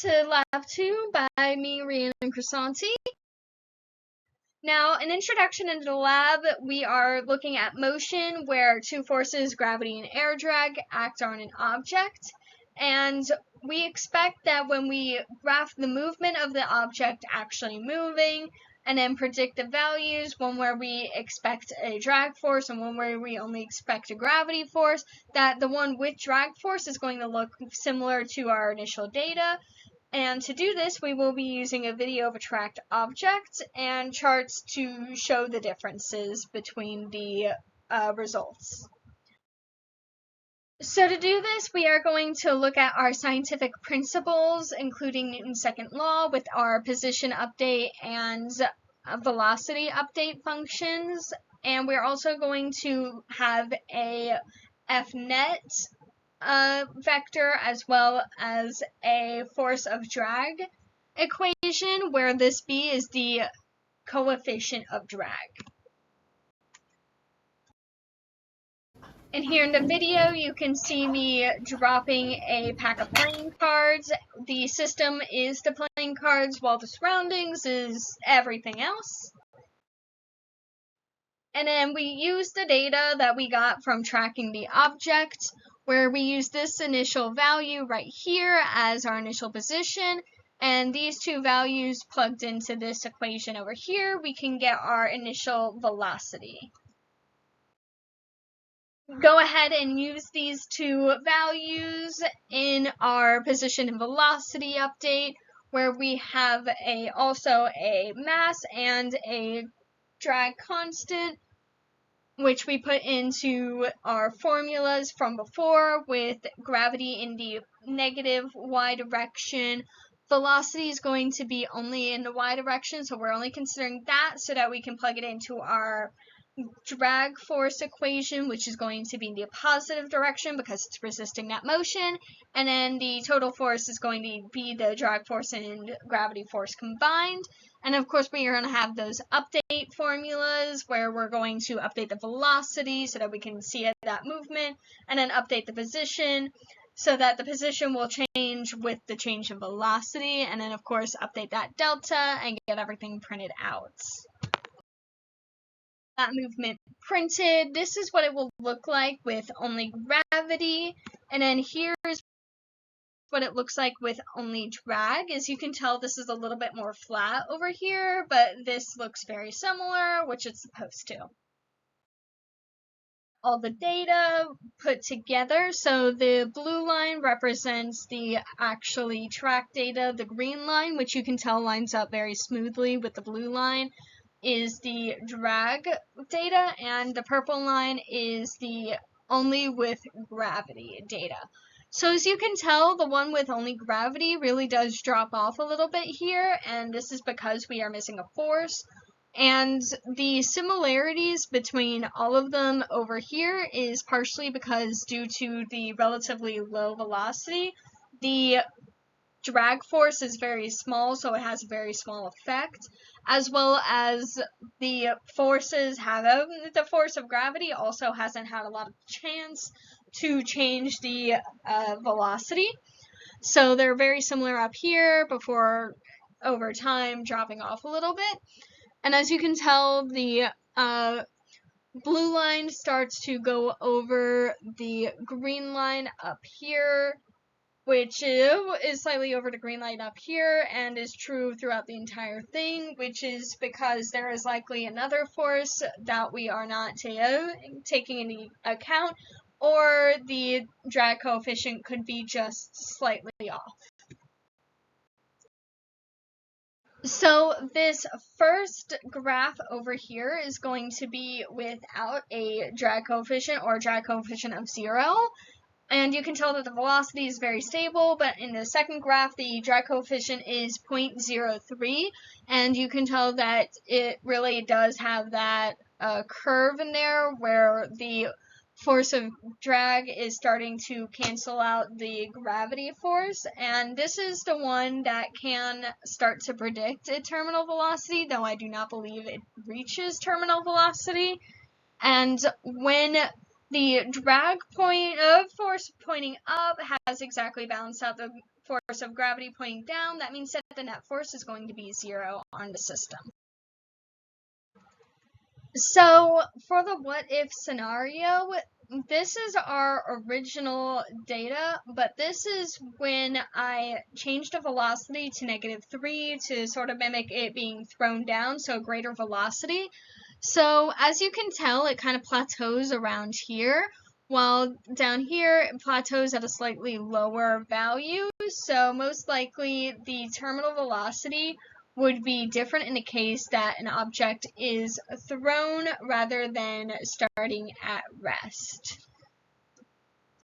to Lab 2 by me, Rhiannon Crisanti. Now, an introduction into the lab, we are looking at motion where two forces, gravity and air drag, act on an object. And we expect that when we graph the movement of the object actually moving, and then predict the values, one where we expect a drag force and one where we only expect a gravity force, that the one with drag force is going to look similar to our initial data. And to do this, we will be using a video of a tracked object and charts to show the differences between the results. So to do this, we are going to look at our scientific principles, including Newton's second law, with our position update and velocity update functions. And we're also going to have a Fnet vector as well as a force of drag equation, where this B is the coefficient of drag. And here in the video, you can see me dropping a pack of playing cards. The system is the playing cards, while the surroundings is everything else. And then we use the data that we got from tracking the object, where we use this initial value right here as our initial position, and these two values plugged into this equation over here, we can get our initial velocity. Go ahead and use these two values in our position and velocity update, where we have also a mass and a drag constant, which we put into our formulas from before, with gravity in the negative y direction. Velocity is going to be only in the y direction, so we're only considering that so that we can plug it into our drag force equation, which is going to be in the positive direction because it's resisting that motion, and then the total force is going to be the drag force and gravity force combined. And of course, we are going to have those update formulas where we're going to update the velocity so that we can see that movement, and then update the position so that the position will change with the change in velocity, and then of course update that delta and get everything printed out. That movement printed. This is what it will look like with only gravity, and then here's what it looks like with only drag. As you can tell, this is a little bit more flat over here, but this looks very similar, which it's supposed to. All the data put together. So the blue line represents the actually tracked data. The green line, which you can tell lines up very smoothly with the blue line, is the drag data, and the purple line is the only with gravity data. So as you can tell, the one with only gravity really does drop off a little bit here, and this is because we are missing a force. And the similarities between all of them over here is partially because due to the relatively low velocity, the drag force is very small, so it has a very small effect, as well as the forces have the force of gravity also hasn't had a lot of chance to change the velocity. So they're very similar up here before over time dropping off a little bit. And as you can tell, the blue line starts to go over the green line up here, which is slightly over the green line up here, and is true throughout the entire thing, which is because there is likely another force that we are not taking into account, or the drag coefficient could be just slightly off. So this first graph over here is going to be without a drag coefficient or a drag coefficient of 0. And you can tell that the velocity is very stable, but in the second graph, the drag coefficient is 0.03, and you can tell that it really does have that curve in there where the force of drag is starting to cancel out the gravity force, and this is the one that can start to predict a terminal velocity, though I do not believe it reaches terminal velocity. And when the drag point of force pointing up has exactly balanced out the force of gravity pointing down, that means that the net force is going to be 0 on the system. So for the what if scenario, this is our original data, but this is when I changed the velocity to -3 to sort of mimic it being thrown down, so greater velocity. So as you can tell, it kind of plateaus around here, while down here it plateaus at a slightly lower value. So most likely the terminal velocity would be different in the case that an object is thrown rather than starting at rest.